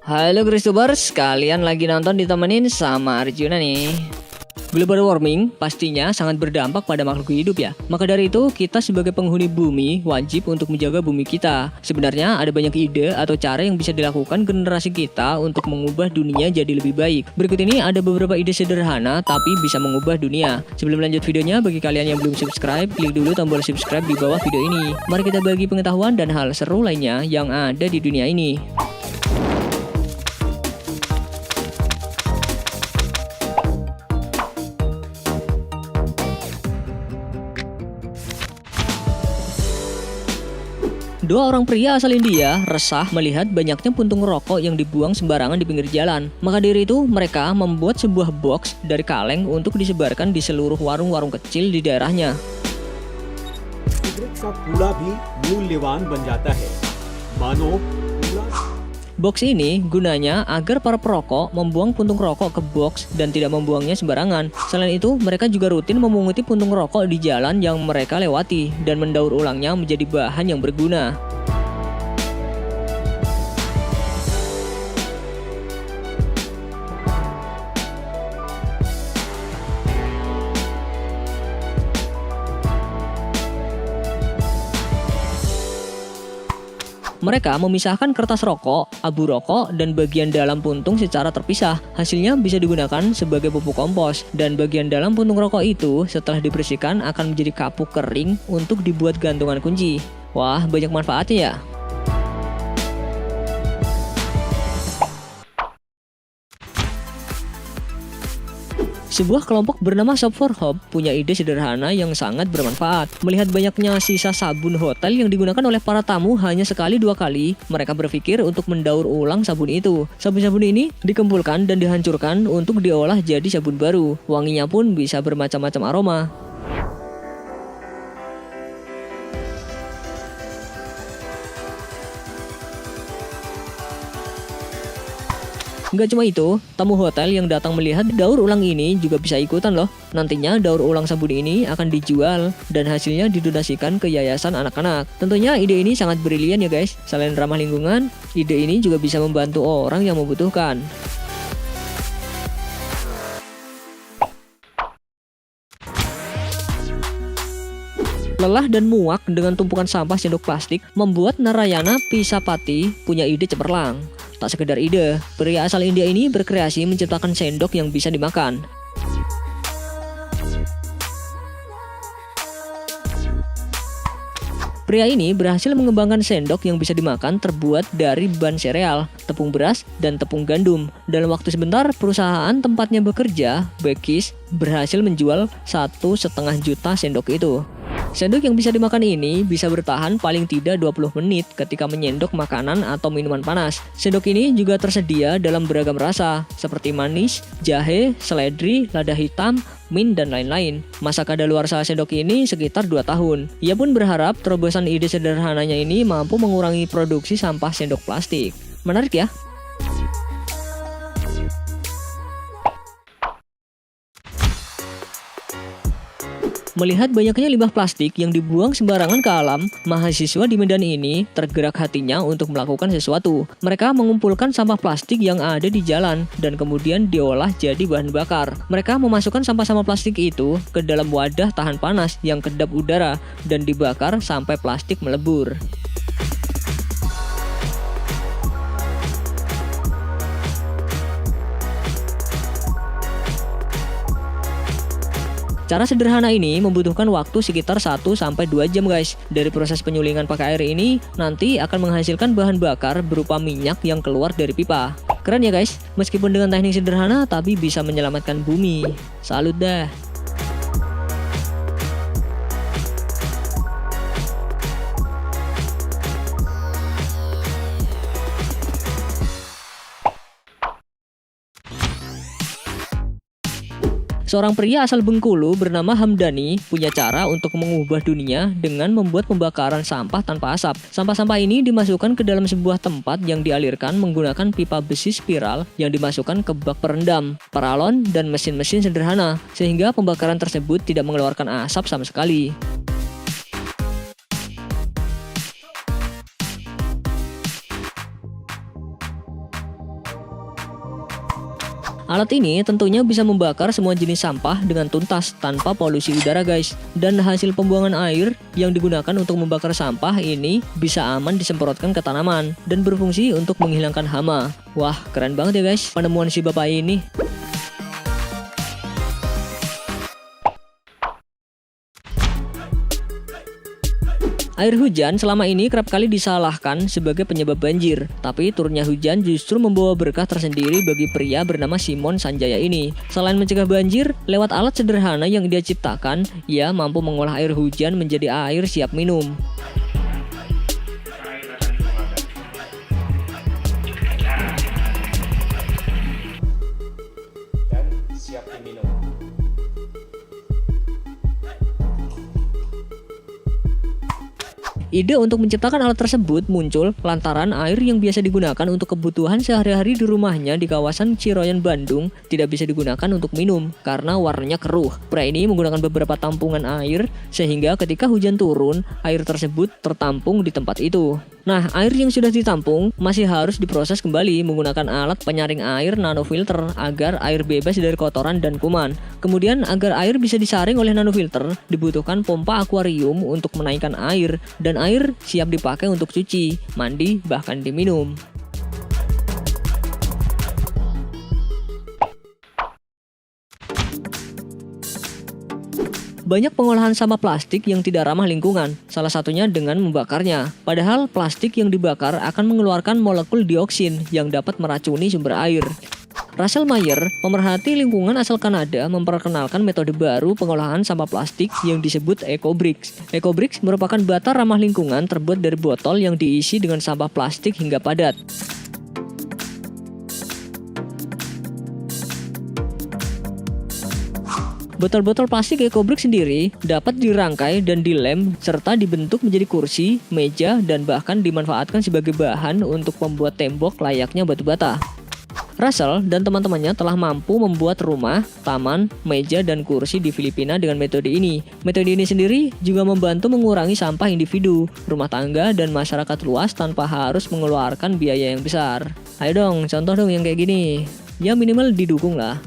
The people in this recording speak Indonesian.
Halo Christubers, kalian lagi nonton ditemenin sama Arjuna nih. Global warming pastinya sangat berdampak pada makhluk hidup ya. Maka dari itu, kita sebagai penghuni bumi wajib untuk menjaga bumi kita. Sebenarnya ada banyak ide atau cara yang bisa dilakukan generasi kita untuk mengubah dunia jadi lebih baik. Berikut ini ada beberapa ide sederhana tapi bisa mengubah dunia. Sebelum lanjut videonya, bagi kalian yang belum subscribe, klik dulu tombol subscribe di bawah video ini. Mari kita bagi pengetahuan dan hal seru lainnya yang ada di dunia ini. Dua orang pria asal India resah melihat banyaknya puntung rokok yang dibuang sembarangan di pinggir jalan. Maka dari itu, mereka membuat sebuah box dari kaleng untuk disebarkan di seluruh warung-warung kecil di daerahnya. Box ini gunanya agar para perokok membuang puntung rokok ke box dan tidak membuangnya sembarangan. Selain itu, mereka juga rutin memunguti puntung rokok di jalan yang mereka lewati dan mendaur ulangnya menjadi bahan yang berguna. Mereka memisahkan kertas rokok, abu rokok, dan bagian dalam puntung secara terpisah. Hasilnya bisa digunakan sebagai pupuk kompos. Dan bagian dalam puntung rokok itu setelah dibersihkan akan menjadi kapuk kering untuk dibuat gantungan kunci. Wah, banyak manfaatnya ya. Sebuah kelompok bernama Shop for Hope punya ide sederhana yang sangat bermanfaat. Melihat banyaknya sisa sabun hotel yang digunakan oleh para tamu hanya sekali dua kali, mereka berpikir untuk mendaur ulang sabun itu. Sabun-sabun ini dikumpulkan dan dihancurkan untuk diolah jadi sabun baru. Wanginya pun bisa bermacam-macam aroma. Nggak cuma itu, tamu hotel yang datang melihat daur ulang ini juga bisa ikutan loh. Nantinya daur ulang sabun ini akan dijual dan hasilnya didonasikan ke yayasan anak-anak. Tentunya ide ini sangat brilian ya guys. Selain ramah lingkungan, ide ini juga bisa membantu orang yang membutuhkan. Lelah dan muak dengan tumpukan sampah sendok plastik membuat Narayana Pisapati punya ide cemerlang. Tak sekedar ide, pria asal India ini berkreasi menciptakan sendok yang bisa dimakan. Pria ini berhasil mengembangkan sendok yang bisa dimakan terbuat dari ban sereal, tepung beras, dan tepung gandum. Dalam waktu sebentar, perusahaan tempatnya bekerja, Bekis, berhasil menjual 1,5 juta sendok itu. Sendok yang bisa dimakan ini bisa bertahan paling tidak 20 menit ketika menyendok makanan atau minuman panas. Sendok ini juga tersedia dalam beragam rasa, seperti manis, jahe, seledri, lada hitam, mint, dan lain-lain. Masa kadaluarsa sendok ini sekitar 2 tahun. Ia pun berharap terobosan ide sederhananya ini mampu mengurangi produksi sampah sendok plastik. Menarik ya? Melihat banyaknya limbah plastik yang dibuang sembarangan ke alam, mahasiswa di Medan ini tergerak hatinya untuk melakukan sesuatu. Mereka mengumpulkan sampah plastik yang ada di jalan dan kemudian diolah jadi bahan bakar. Mereka memasukkan sampah-sampah plastik itu ke dalam wadah tahan panas yang kedap udara dan dibakar sampai plastik melebur. Cara sederhana ini membutuhkan waktu sekitar 1-2 jam guys. Dari proses penyulingan pakai air ini nanti akan menghasilkan bahan bakar berupa minyak yang keluar dari pipa. Keren ya guys, meskipun dengan teknik sederhana tapi bisa menyelamatkan bumi. Salut dah. Seorang pria asal Bengkulu bernama Hamdani punya cara untuk mengubah dunia dengan membuat pembakaran sampah tanpa asap. Sampah-sampah ini dimasukkan ke dalam sebuah tempat yang dialirkan menggunakan pipa besi spiral yang dimasukkan ke bak perendam, paralon, dan mesin-mesin sederhana, sehingga pembakaran tersebut tidak mengeluarkan asap sama sekali. Alat ini tentunya bisa membakar semua jenis sampah dengan tuntas tanpa polusi udara guys. Dan hasil pembuangan air yang digunakan untuk membakar sampah ini bisa aman disemprotkan ke tanaman dan berfungsi untuk menghilangkan hama. Wah, keren banget ya guys penemuan si bapak ini. Air hujan selama ini kerap kali disalahkan sebagai penyebab banjir. Tapi turunnya hujan justru membawa berkah tersendiri bagi pria bernama Simon Sanjaya ini. Selain mencegah banjir, lewat alat sederhana yang dia ciptakan, ia mampu mengolah air hujan menjadi air siap minum. Dan siap diminum. Ide untuk menciptakan alat tersebut muncul lantaran air yang biasa digunakan untuk kebutuhan sehari-hari di rumahnya di kawasan Ciroyan, Bandung tidak bisa digunakan untuk minum karena warnanya keruh. Pria ini menggunakan beberapa tampungan air sehingga ketika hujan turun, air tersebut tertampung di tempat itu. Nah, air yang sudah ditampung masih harus diproses kembali menggunakan alat penyaring air nanofilter agar air bebas dari kotoran dan kuman. Kemudian agar air bisa disaring oleh nanofilter, dibutuhkan pompa akuarium untuk menaikkan air dan air siap dipakai untuk cuci, mandi, bahkan diminum. Banyak pengolahan sampah plastik yang tidak ramah lingkungan, salah satunya dengan membakarnya. Padahal plastik yang dibakar akan mengeluarkan molekul dioksin yang dapat meracuni sumber air. Russell Meyer, pemerhati lingkungan asal Kanada, memperkenalkan metode baru pengolahan sampah plastik yang disebut EcoBricks. EcoBricks merupakan bata ramah lingkungan terbuat dari botol yang diisi dengan sampah plastik hingga padat. Botol-botol plastik EcoBricks sendiri dapat dirangkai dan dilem serta dibentuk menjadi kursi, meja, dan bahkan dimanfaatkan sebagai bahan untuk membuat tembok layaknya batu bata. Russell dan teman-temannya telah mampu membuat rumah, taman, meja, dan kursi di Filipina dengan metode ini. Metode ini sendiri juga membantu mengurangi sampah individu, rumah tangga, dan masyarakat luas tanpa harus mengeluarkan biaya yang besar. Ayo dong, contoh dong yang kayak gini. Ya minimal didukung lah.